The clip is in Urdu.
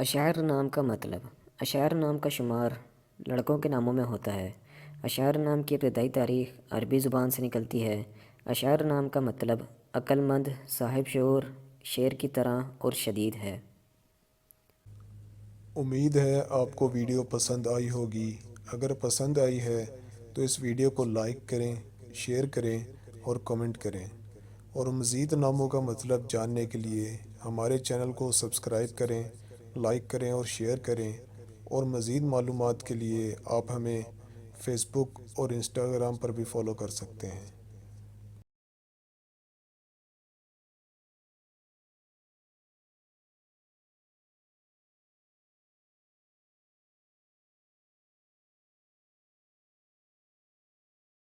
اشعار نام کا مطلب۔ اشعار نام کا شمار لڑکوں کے ناموں میں ہوتا ہے۔ اشعار نام کی ابتدائی تاریخ عربی زبان سے نکلتی ہے۔ اشعار نام کا مطلب عقل مند، صاحب شعور، شعر کی طرح اور شدید ہے۔ امید ہے آپ کو ویڈیو پسند آئی ہوگی۔ اگر پسند آئی ہے تو اس ویڈیو کو لائک کریں، شیئر کریں اور کمنٹ کریں، اور مزید ناموں کا مطلب جاننے کے لیے ہمارے چینل کو سبسکرائب کریں، لائک کریں اور شیئر کریں، اور مزید معلومات کے لیے آپ ہمیں فیس بک اور انسٹاگرام پر بھی فالو کر سکتے ہیں۔